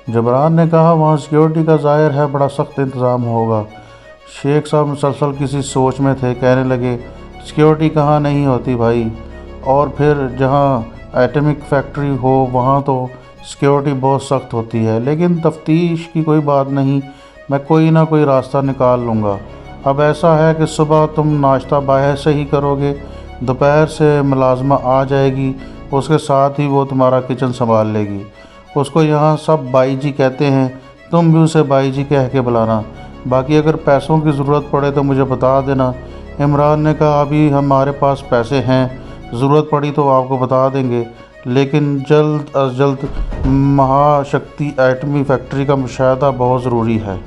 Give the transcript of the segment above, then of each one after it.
جبران نے کہا وہاں سیکیورٹی کا ظاہر ہے بڑا سخت انتظام ہوگا۔ شیخ صاحب مسلسل کسی سوچ میں تھے، کہنے لگے سیکیورٹی کہاں نہیں ہوتی بھائی، اور پھر جہاں ایٹمک فیکٹری ہو وہاں تو سیکیورٹی بہت سخت ہوتی ہے، لیکن تفتیش کی کوئی بات نہیں، میں کوئی نہ کوئی راستہ نکال لوں گا۔ اب ایسا ہے کہ صبح تم ناشتہ باہر سے ہی کرو گے، دوپہر سے ملازمہ آ جائے گی، اس کے ساتھ ہی وہ تمہارا کچن سنبھال لے گی۔ اس کو یہاں سب بائی جی کہتے ہیں، تم بھی اسے بائی جی کہہ کے بلانا، باقی اگر پیسوں کی ضرورت پڑے تو مجھے بتا دینا۔ عمران نے کہا ابھی ہمارے پاس پیسے ہیں، ضرورت پڑی تو آپ کو بتا دیں گے، لیکن جلد از جلد مہا شکتی ایٹمی فیکٹری کا مشاہدہ بہت ضروری ہے۔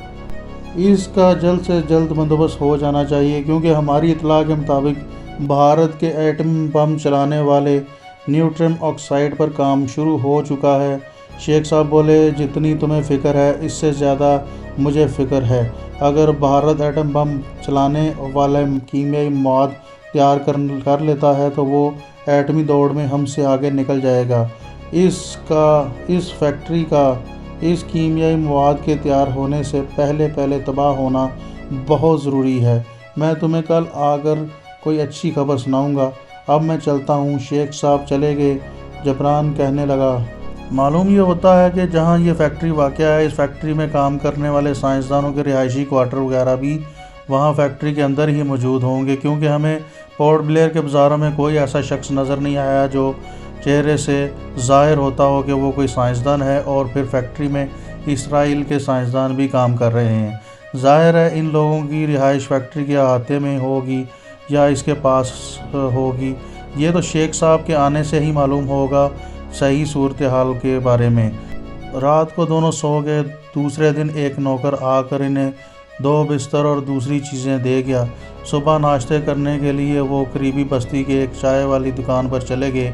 اس کا جلد سے جلد بندوبست ہو جانا چاہیے، کیونکہ ہماری اطلاع کے مطابق بھارت کے ایٹم بم چلانے والے نیوٹرن آکسائڈ پر کام شروع ہو چکا ہے۔ شیخ صاحب بولے جتنی تمہیں فکر ہے اس سے زیادہ مجھے فکر ہے۔ اگر بھارت ایٹم بم چلانے والے کیمیائی مواد تیار کر لیتا ہے تو وہ ایٹمی دوڑ میں ہم سے آگے نکل جائے گا۔ اس فیکٹری کا اس کیمیائی مواد کے تیار ہونے سے پہلے تباہ ہونا بہت ضروری ہے۔ میں تمہیں کل آ کر کوئی اچھی خبر سناؤں گا۔ اب میں چلتا ہوں۔ شیخ صاحب چلے گئے۔ جبران کہنے لگا معلوم یہ ہوتا ہے کہ جہاں یہ فیکٹری واقع ہے اس فیکٹری میں کام کرنے والے سائنسدانوں کے رہائشی کوارٹر وغیرہ بھی وہاں فیکٹری کے اندر ہی موجود ہوں گے، کیونکہ ہمیں پورٹ بلیئر کے بازاروں میں کوئی ایسا شخص نظر نہیں آیا جو چہرے سے ظاہر ہوتا ہو کہ وہ کوئی سائنسدان ہے، اور پھر فیکٹری میں اسرائیل کے سائنسدان بھی کام کر رہے ہیں۔ ظاہر ہے ان لوگوں کی رہائش فیکٹری کے احاطے میں ہوگی یا اس کے پاس ہوگی۔ یہ تو شیخ صاحب کے آنے سے ہی معلوم ہوگا صحیح صورتحال کے بارے میں۔ رات کو دونوں سو گئے۔ دوسرے دن ایک نوکر آ کر انہیں 2 بستر اور دوسری چیزیں دے گیا۔ صبح ناشتے کرنے کے لیے وہ قریبی بستی کے ایک چائے والی دکان پر چلے گئے۔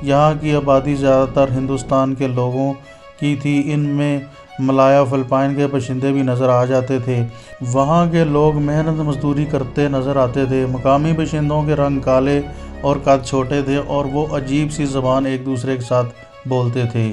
یہاں کی آبادی زیادہ تر ہندوستان کے لوگوں کی تھی، ان میں ملایا فلپائن کے باشندے بھی نظر آ جاتے تھے۔ وہاں کے لوگ محنت مزدوری کرتے نظر آتے تھے۔ مقامی باشندوں کے رنگ کالے اور قد چھوٹے تھے، اور وہ عجیب سی زبان ایک دوسرے کے ساتھ بولتے تھے۔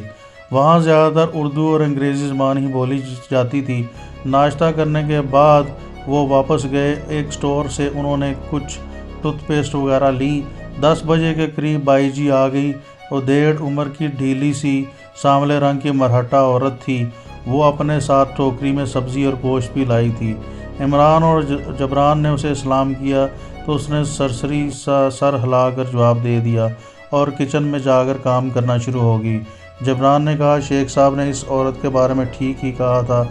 وہاں زیادہ تر اردو اور انگریزی زبان ہی بولی جاتی تھی۔ ناشتہ کرنے کے بعد وہ واپس گئے۔ ایک سٹور سے انہوں نے کچھ ٹوتھ پیسٹ وغیرہ لی۔ 10 بجے کے قریب بائی جی آ گئی۔ وہ دیڑھ عمر کی ڈھیلی سی سانولے رنگ کی مرہٹہ عورت تھی۔ وہ اپنے ساتھ ٹوکری میں سبزی اور گوشت بھی لائی تھی۔ عمران اور جبران نے اسے سلام کیا تو اس نے سرسری سا سر ہلا کر جواب دے دیا اور کچن میں جا کر کام کرنا شروع ہوگی۔ جبران نے کہا شیخ صاحب نے اس عورت کے بارے میں ٹھیک ہی کہا تھا،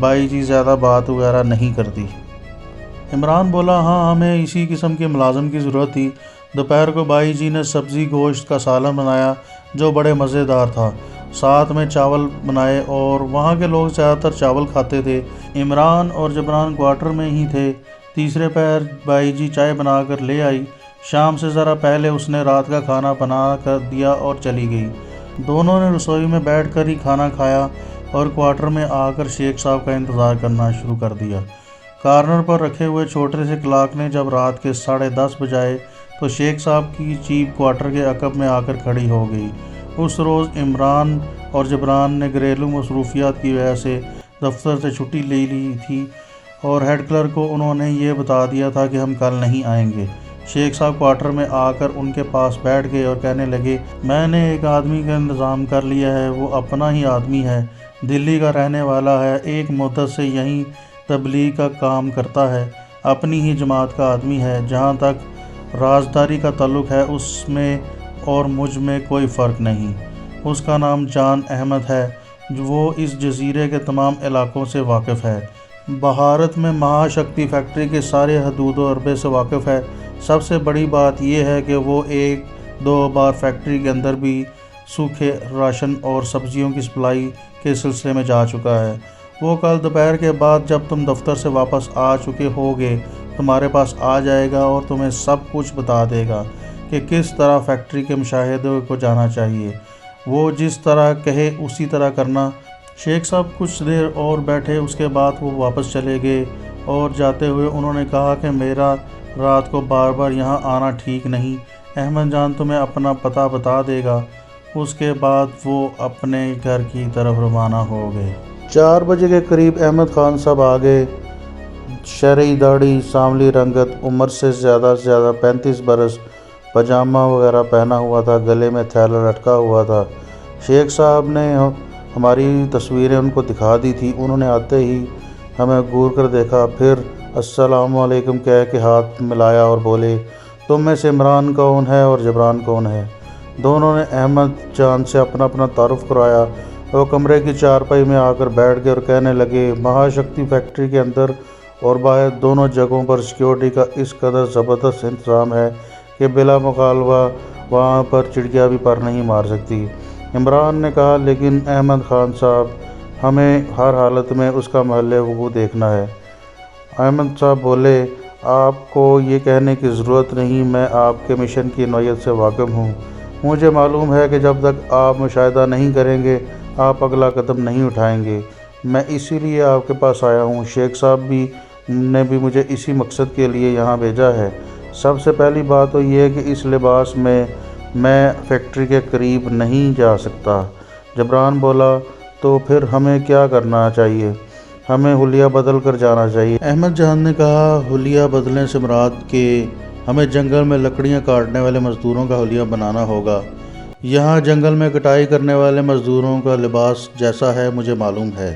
بائی جی زیادہ بات وغیرہ نہیں کرتی۔ عمران بولا ہاں ہمیں اسی قسم کے ملازم کی ضرورت تھی۔ دوپہر کو بائی جی نے سبزی گوشت کا سالن بنایا جو بڑے مزیدار تھا، ساتھ میں چاول بنائے، اور وہاں کے لوگ زیادہ تر چاول کھاتے تھے۔ عمران اور جبران کوارٹر میں ہی تھے۔ تیسرے پہر بائی جی چائے بنا کر لے آئی۔ شام سے ذرا پہلے اس نے رات کا کھانا بنا کر دیا اور چلی گئی۔ دونوں نے رسوئی میں بیٹھ کر ہی کھانا کھایا اور کوارٹر میں آ کر شیخ صاحب کا انتظار کرنا شروع کر دیا۔ کارنر پر رکھے ہوئے چھوٹے سے کلاک نے جب رات کے 10:30 بجائے تو شیخ صاحب کی جیپ کوارٹر کے عقب میں آ کر کھڑی ہو گئی۔ اس روز عمران اور جبران نے گھریلو مصروفیات کی وجہ سے دفتر سے چھٹی لے لی تھی، اور ہیڈ کلرک کو انہوں نے یہ بتا دیا تھا کہ ہم کل نہیں آئیں گے۔ شیخ صاحب کوارٹر میں آ کر ان کے پاس بیٹھ گئے اور کہنے لگے میں نے ایک آدمی کا انتظام کر لیا ہے، وہ اپنا ہی آدمی ہے، دلی کا رہنے والا ہے، ایک مدت سے یہیں تبلیغ کا کام کرتا ہے، اپنی ہی جماعت کا آدمی ہے۔ جہاں تک رازداری کا تعلق ہے اس میں اور مجھ میں کوئی فرق نہیں۔ اس کا نام جان احمد ہے، وہ اس جزیرے کے تمام علاقوں سے واقف ہے، بھارت میں مہا شکتی فیکٹری کے سارے حدود و عربے سے واقف ہے۔ سب سے بڑی بات یہ ہے کہ وہ 1-2 بار فیکٹری کے اندر بھی سوکھے راشن اور سبزیوں کی سپلائی کے سلسلے میں جا چکا ہے۔ وہ کل دوپہر کے بعد جب تم دفتر سے واپس آ چکے ہوگے تمہارے پاس آ جائے گا اور تمہیں سب کچھ بتا دے گا کہ کس طرح فیکٹری کے مشاہدے کو جانا چاہیے۔ وہ جس طرح کہے اسی طرح کرنا۔ شیخ صاحب کچھ دیر اور بیٹھے، اس کے بعد وہ واپس چلے گئے، اور جاتے ہوئے انہوں نے کہا کہ میرا رات کو بار بار یہاں آنا ٹھیک نہیں، احمد جان تمہیں اپنا پتہ بتا دے گا۔ اس کے بعد وہ اپنے گھر کی طرف روانہ ہو گئے۔ 4 بجے کے قریب احمد خان صاحب آ گئے۔ شرعی داڑھی، سانولی رنگت، عمر سے زیادہ 35 برس، پاجامہ وغیرہ پہنا ہوا تھا، گلے میں تھیلا لٹکا ہوا تھا۔ شیخ صاحب نے ہماری تصویریں ان کو دکھا دی تھی۔ انہوں نے آتے ہی ہمیں گور کر دیکھا، پھر السلام علیکم کہہ کے ہاتھ ملایا اور بولے، تم میں سے عمران کون ہے اور جبران کون ہے؟ دونوں نے احمد جان سے اپنا اپنا تعارف کرایا۔ وہ کمرے کی چارپائی میں آ کر بیٹھ گئے اور کہنے لگے، مہاشکتی فیکٹری کے اندر اور باہر دونوں جگہوں پر سیکیورٹی کا اس قدر زبردست انتظام ہے کہ بلا مغالطہ وہاں پر چڑیا بھی پر نہیں مار سکتی۔ عمران نے کہا، لیکن احمد خان صاحب، ہمیں ہر حالت میں اس کا محل وقوع دیکھنا ہے۔ احمد صاحب بولے، آپ کو یہ کہنے کی ضرورت نہیں، میں آپ کے مشن کی نوعیت سے واقف ہوں۔ مجھے معلوم ہے کہ جب تک آپ مشاہدہ نہیں کریں گے آپ اگلا قدم نہیں اٹھائیں گے۔ میں اسی لیے آپ کے پاس آیا ہوں۔ شیخ صاحب نے بھی مجھے اسی مقصد کے لیے یہاں بھیجا ہے۔ سب سے پہلی بات تو یہ ہے کہ اس لباس میں فیکٹری کے قریب نہیں جا سکتا۔ جبران بولا، تو پھر ہمیں کیا کرنا چاہیے؟ ہمیں حلیہ بدل کر جانا چاہیے۔ احمد جان نے کہا، حلیہ بدلنے سے مراد کہ ہمیں جنگل میں لکڑیاں کاٹنے والے مزدوروں کا حلیہ بنانا ہوگا۔ یہاں جنگل میں کٹائی کرنے والے مزدوروں کا لباس جیسا ہے مجھے معلوم ہے۔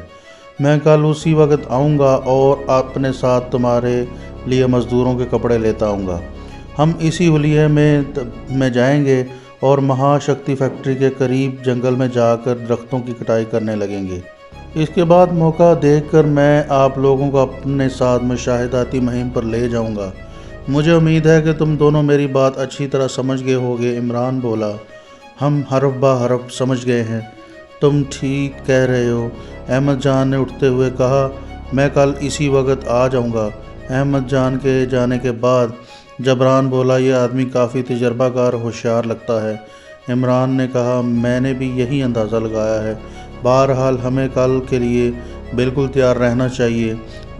میں کل اسی وقت آؤں گا اور اپنے ساتھ تمہارے لیے مزدوروں کے کپڑے لیتا آؤں گا۔ ہم اسی حلیے میں جائیں گے اور مہاشکتی فیکٹری کے قریب جنگل میں جا کر درختوں کی کٹائی کرنے لگیں گے۔ اس کے بعد موقع دیکھ کر میں آپ لوگوں کو اپنے ساتھ مشاہداتی مہم پر لے جاؤں گا۔ مجھے امید ہے کہ تم دونوں میری بات اچھی طرح سمجھ گئے ہوگے۔ عمران بولا، ہم حرف بہ حرف سمجھ گئے ہیں، تم ٹھیک کہہ رہے ہو۔ احمد جان نے اٹھتے ہوئے کہا، میں کل اسی وقت آ جاؤں گا۔ احمد جان کے جانے کے بعد جبران بولا، یہ آدمی کافی تجربہ کار ہوشیار لگتا ہے۔ عمران نے کہا، میں نے بھی یہی اندازہ لگایا ہے۔ بہرحال ہمیں کل کے لیے بالکل تیار رہنا چاہیے۔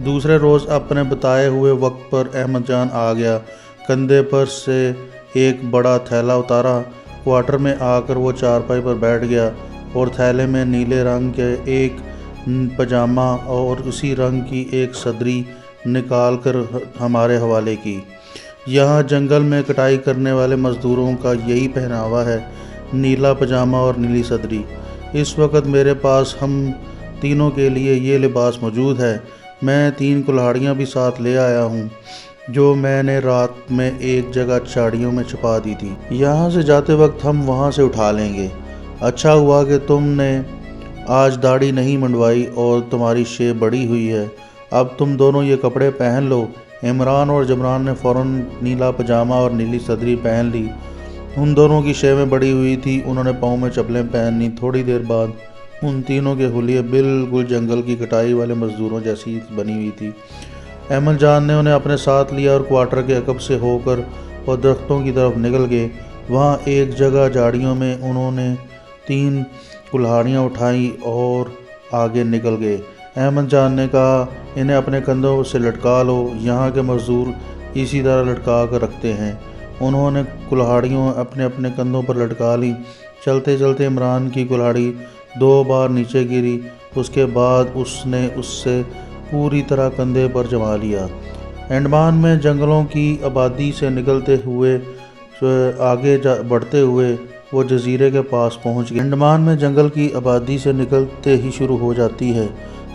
دوسرے روز اپنے بتائے ہوئے وقت پر احمد جان آ گیا۔ کندھے پر سے ایک بڑا تھیلا اتارا۔ کوارٹر میں آ کر وہ چارپائی پر بیٹھ گیا اور تھیلے میں نیلے رنگ کے ایک پاجامہ اور اسی رنگ کی ایک صدری نکال کر ہمارے حوالے کی۔ یہاں جنگل میں کٹائی کرنے والے مزدوروں کا یہی پہناوا ہے، نیلا پاجامہ اور نیلی صدری۔ اس وقت میرے پاس ہم تینوں کے لیے یہ لباس موجود ہے۔ میں 3 کلاڑیاں بھی ساتھ لے آیا ہوں جو میں نے رات میں ایک جگہ چاڑیوں میں چھپا دی تھی۔ یہاں سے جاتے وقت ہم وہاں سے اٹھا لیں گے۔ اچھا ہوا کہ تم نے آج داڑھی نہیں منڈوائی اور تمہاری شیپ بڑی ہوئی ہے۔ اب تم دونوں یہ کپڑے پہن لو۔ عمران اور جبران نے فوراً نیلا پاجامہ اور نیلی صدری پہن لی۔ ان دونوں کی شیویں بڑی ہوئی تھی، انہوں نے پاؤں میں چپلیں پہنی۔ تھوڑی دیر بعد ان تینوں کے حلیے بالکل جنگل کی کٹائی والے مزدوروں جیسی بنی ہوئی تھی۔ احمد جان نے انہیں اپنے ساتھ لیا اور کوارٹر کے عقب سے ہو کر اور درختوں کی طرف نکل گئے۔ وہاں ایک جگہ جھاڑیوں میں انہوں نے 3 کلاڑیاں اٹھائیں اور آگے نکل گئے۔ احمد جان نے کہا، انہیں اپنے کندھوں سے لٹکا لو، یہاں کے مزدور اسی طرح لٹکا کر رکھتے ہیں۔ انہوں نے کلاڑیاں اپنے اپنے کندھوں پر لٹکا لیں۔ چلتے چلتے عمران کی کلاڑی 2 بار نیچے گری، اس کے بعد اس نے اس سے پوری طرح کندھے پر جما لیا۔ انڈمان میں جنگلوں کی آبادی سے نکلتے ہوئے آگے بڑھتے ہوئے وہ جزیرے کے پاس پہنچ گئے۔ انڈمان میں جنگل کی آبادی سے نکلتے ہی شروع ہو جاتی ہے۔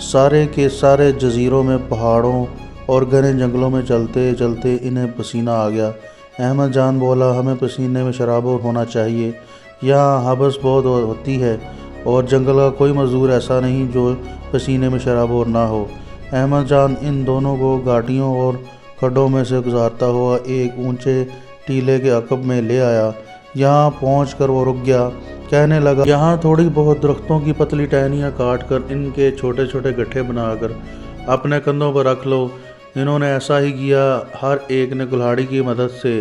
سارے کے سارے جزیروں میں پہاڑوں اور گھنے جنگلوں میں چلتے چلتے انہیں پسینہ آ گیا۔ احمد جان بولا، ہمیں پسینے میں شرابور ہونا چاہیے، یہاں حبس بہت ہوتی ہے اور جنگل کا کوئی مزدور ایسا نہیں جو پسینے میں شرابور نہ ہو۔ احمد جان ان دونوں کو گھاٹیوں اور کھڈوں میں سے گزارتا ہوا ایک اونچے ٹیلے کے عقب میں لے آیا۔ یہاں پہنچ کر وہ رک گیا، کہنے لگا، یہاں تھوڑی بہت درختوں کی پتلی ٹہنیاں کاٹ کر ان کے چھوٹے چھوٹے گٹھے بنا کر اپنے کندھوں پر رکھ لو۔ انہوں نے ایسا ہی کیا۔ ہر ایک نے کلاڑی کی مدد سے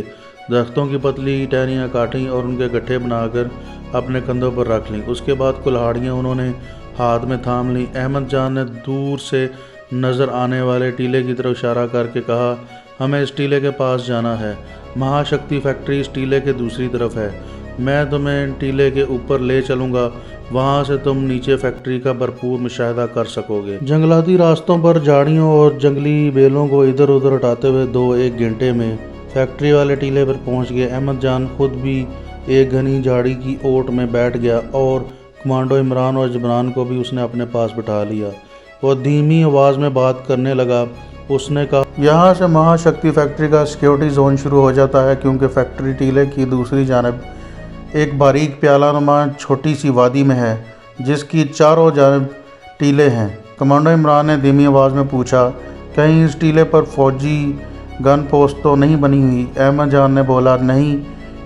درختوں کی پتلی ٹہنیاں کاٹیں اور ان کے گٹھے بنا کر اپنے کندھوں پر رکھ لیں۔ اس کے بعد کلاڑیاں انہوں نے ہاتھ میں تھام لیں۔ احمد جان نے دور سے نظر آنے والے ٹیلے کی طرف اشارہ کر کے کہا، ہمیں اس ٹیلے کے پاس جانا ہے۔ مہاشکتی فیکٹری اس ٹیلے کے دوسری طرف ہے میں تمہیں ٹیلے کے اوپر لے چلوں گا، وہاں سے تم نیچے فیکٹری کا بھرپور مشاہدہ کر سکو گے۔ جنگلاتی راستوں پر جھاڑیوں اور جنگلی بیلوں کو ادھر ادھر ہٹاتے ہوئے 2-1 گھنٹے میں فیکٹری والے ٹیلے پر پہنچ گئے۔ احمد جان خود بھی ایک گھنی جھاڑی کی اوٹ میں بیٹھ گیا اور کمانڈو عمران اور جبران کو بھی اس نے اپنے پاس بٹھا لیا۔ وہ دھیمی آواز میں بات کرنے لگا۔ اس نے کہا، یہاں سے مہا شکتی فیکٹری کا سیکیورٹی زون شروع ہو جاتا ہے، کیونکہ فیکٹری ٹیلے کی دوسری جانب ایک باریک پیالہ نما چھوٹی سی وادی میں ہے، جس کی چاروں جانب ٹیلے ہیں۔ کمانڈو عمران نے دھیمی آواز میں پوچھا، کہیں اس ٹیلے پر فوجی گن پوسٹ تو نہیں بنی ہوئی؟ احمد جان نے بولا، نہیں،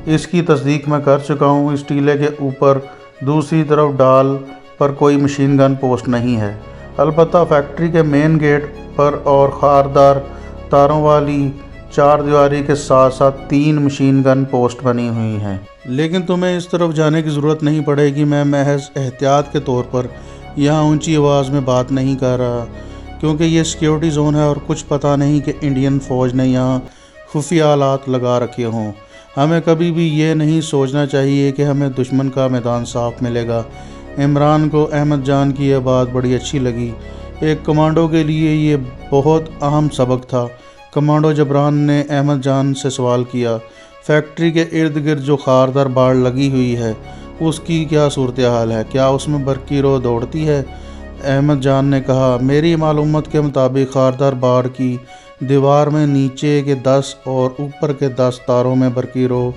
اس کی تصدیق میں کر چکا ہوں۔ اس ٹیلے کے اوپر دوسری طرف ڈال پر کوئی مشین گن پوسٹ نہیں ہے، البتہ فیکٹری کے مین گیٹ پر اور خاردار تاروں والی چار دیواری کے ساتھ ساتھ 3 مشین گن پوسٹ بنی ہوئی ہیں۔ لیکن تمہیں اس طرف جانے کی ضرورت نہیں پڑے گی۔ میں محض احتیاط کے طور پر یہاں اونچی آواز میں بات نہیں کر رہا، کیونکہ یہ سیکیورٹی زون ہے اور کچھ پتہ نہیں کہ انڈین فوج نے یہاں خفیہ آلات لگا رکھے ہوں۔ ہمیں کبھی بھی یہ نہیں سوچنا چاہیے کہ ہمیں دشمن کا میدان صاف ملے گا۔ عمران کو احمد جان کی یہ بات بڑی اچھی لگی۔ ایک کمانڈو کے لیے یہ بہت اہم سبق تھا۔ کمانڈو جبران نے احمد جان سے سوال کیا، فیکٹری کے ارد گرد جو خاردار باڑ لگی ہوئی ہے، اس کی کیا صورتحال ہے؟ کیا اس میں برقی رو دوڑتی ہے؟ احمد جان نے کہا، میری معلومات کے مطابق خاردار باڑ کی دیوار میں نیچے کے 10 اور اوپر کے 10 تاروں میں برقی رو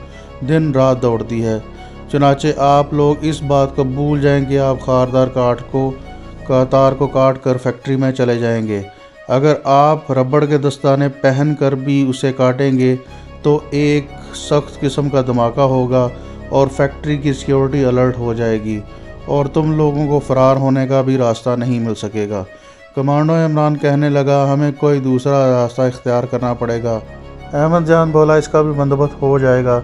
دن رات دوڑتی ہے۔ چنانچہ آپ لوگ اس بات کو بھول جائیں کہ آپ خاردار تار کو کاٹ کر فیکٹری میں چلے جائیں گے۔ اگر آپ ربڑ کے دستانے پہن کر بھی اسے کاٹیں گے تو ایک سخت قسم کا دھماکہ ہوگا اور فیکٹری کی سیکیورٹی الرٹ ہو جائے گی اور تم لوگوں کو فرار ہونے کا بھی راستہ نہیں مل سکے گا۔ کمانڈو عمران کہنے لگا، ہمیں کوئی دوسرا راستہ اختیار کرنا پڑے گا۔ احمد جان بولا، اس کا بھی بندوبست ہو جائے گا۔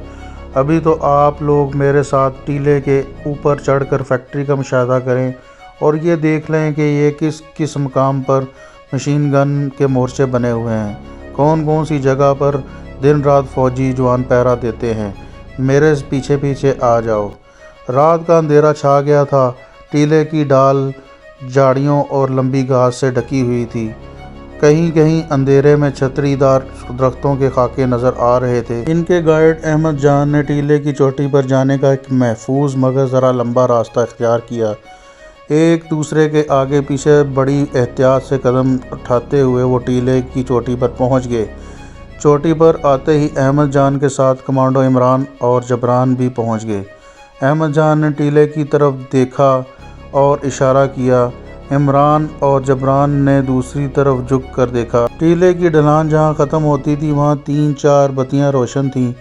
ابھی تو آپ لوگ میرے ساتھ ٹیلے کے اوپر چڑھ کر فیکٹری کا مشاہدہ کریں اور یہ دیکھ لیں کہ یہ کس مقام پر مشین گن کے مورچے بنے ہوئے ہیں، کون سی جگہ پر دن رات فوجی جوان پہرا دیتے ہیں۔ میرے پیچھے پیچھے آ جاؤ۔ رات کا اندھیرا چھا گیا تھا۔ ٹیلے کی ڈال جھاڑیوں اور لمبی گھاس سے ڈھکی ہوئی تھی۔ کہیں کہیں اندھیرے میں چھتری دار درختوں کے خاکے نظر آ رہے تھے۔ ان کے گائیڈ احمد جان نے ٹیلے کی چوٹی پر جانے کا ایک محفوظ مگر ذرا لمبا راستہ اختیار کیا۔ ایک دوسرے کے آگے پیچھے بڑی احتیاط سے قدم اٹھاتے ہوئے وہ ٹیلے کی چوٹی پر پہنچ گئے۔ چوٹی پر آتے ہی احمد جان کے ساتھ کمانڈو عمران اور جبران بھی پہنچ گئے۔ احمد جان نے ٹیلے کی طرف دیکھا اور اشارہ کیا۔ عمران اور جبران نے دوسری طرف جھک کر دیکھا۔ ٹیلے کی ڈھلان جہاں ختم ہوتی تھی وہاں 3-4 بتیاں روشن تھیں۔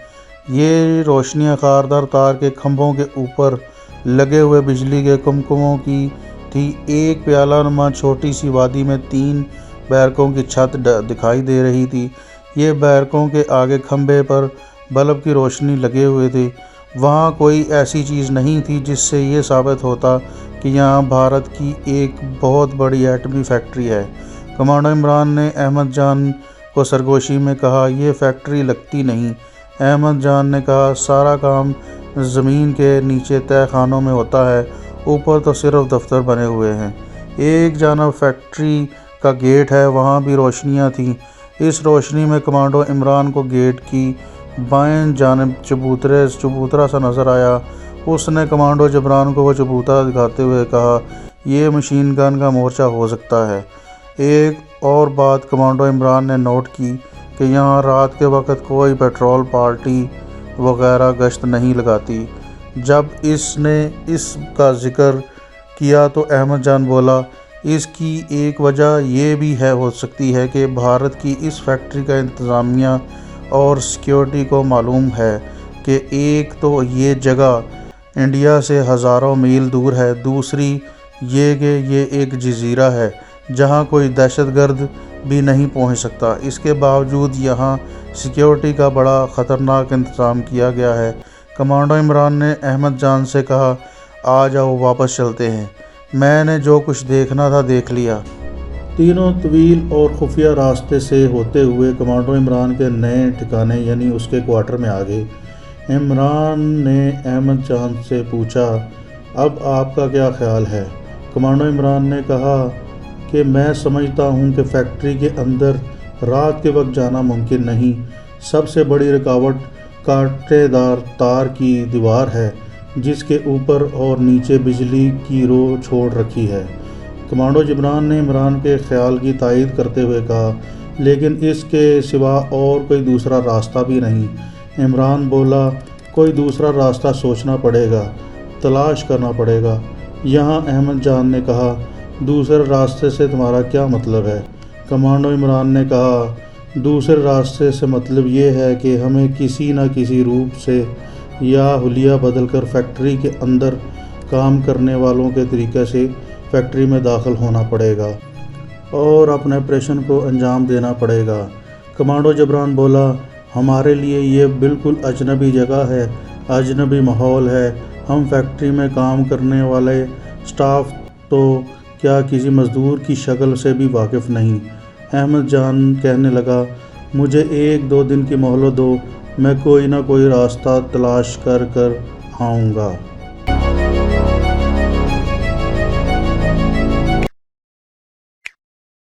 یہ روشنیاں خاردار تار کے کھمبوں کے اوپر لگے ہوئے بجلی کے کمکموں کی تھی۔ ایک پیالہ نما چھوٹی سی وادی میں 3 بیرکوں کی چھت دکھائی دے رہی تھی۔ یہ بیرکوں کے آگے کھمبے پر بلب کی روشنی لگے ہوئے تھے۔ وہاں کوئی ایسی چیز نہیں تھی جس سے یہ ثابت ہوتا کہ یہاں بھارت کی ایک بہت بڑی ایٹمی فیکٹری ہے۔ کمانڈو عمران نے احمد جان کو سرگوشی میں کہا، یہ فیکٹری لگتی نہیں۔ احمد جان نے کہا، سارا کام زمین کے نیچے تہہ خانوں میں ہوتا ہے، اوپر تو صرف دفتر بنے ہوئے ہیں۔ ایک جانب فیکٹری کا گیٹ ہے، وہاں بھی روشنیاں تھیں۔ اس روشنی میں کمانڈو عمران کو گیٹ کی بائیں جانب چبوترا سا نظر آیا۔ اس نے کمانڈو جبران کو وہ چبوترا دکھاتے ہوئے کہا، یہ مشین گن کا مورچہ ہو سکتا ہے۔ ایک اور بات کمانڈو عمران نے نوٹ کی کہ یہاں رات کے وقت کوئی پیٹرول پارٹی وغیرہ گشت نہیں لگاتی۔ جب اس نے اس کا ذکر کیا تو احمد جان بولا، اس کی ایک وجہ یہ بھی ہو سکتی ہے کہ بھارت کی اس فیکٹری کا انتظامیہ اور سیکیورٹی کو معلوم ہے کہ ایک تو یہ جگہ انڈیا سے ہزاروں میل دور ہے، دوسری یہ کہ یہ ایک جزیرہ ہے جہاں کوئی دہشت گرد بھی نہیں پہنچ سکتا۔ اس کے باوجود یہاں سیکیورٹی کا بڑا خطرناک انتظام کیا گیا ہے۔ کمانڈو عمران نے احمد جان سے کہا، آ جاؤ واپس چلتے ہیں، میں نے جو کچھ دیکھنا تھا دیکھ لیا۔ تینوں طویل اور خفیہ راستے سے ہوتے ہوئے کمانڈو عمران کے نئے ٹھکانے یعنی اس کے کوارٹر میں آ گئے۔ عمران نے احمد جان سے پوچھا، اب آپ کا کیا خیال ہے؟ کمانڈو عمران نے کہا کہ میں سمجھتا ہوں کہ فیکٹری کے اندر رات کے وقت جانا ممکن نہیں۔ سب سے بڑی رکاوٹ کانٹے دار تار کی دیوار ہے جس کے اوپر اور نیچے بجلی کی رو چھوڑ رکھی ہے۔ کمانڈو جبران نے عمران کے خیال کی تائید کرتے ہوئے کہا، لیکن اس کے سوا اور کوئی دوسرا راستہ بھی نہیں۔ عمران بولا، کوئی دوسرا راستہ سوچنا پڑے گا، تلاش کرنا پڑے گا۔ یہاں احمد جان نے کہا، دوسرے راستے سے تمہارا کیا مطلب ہے؟ کمانڈو عمران نے کہا، دوسرے راستے سے مطلب یہ ہے کہ ہمیں کسی نہ کسی روپ سے یا حلیہ بدل کر فیکٹری کے اندر کام کرنے والوں کے طریقے سے فیکٹری میں داخل ہونا پڑے گا اور اپنے آپریشن کو انجام دینا پڑے گا۔ کمانڈو جبران بولا، ہمارے لیے یہ بالکل اجنبی جگہ ہے، اجنبی ماحول ہے۔ ہم فیکٹری میں کام کرنے والے سٹاف تو کیا کسی مزدور کی شکل سے بھی واقف نہیں۔ احمد جان کہنے لگا، مجھے 1-2 دن کی مہلت دو، میں کوئی نہ کوئی راستہ تلاش کر آؤں گا۔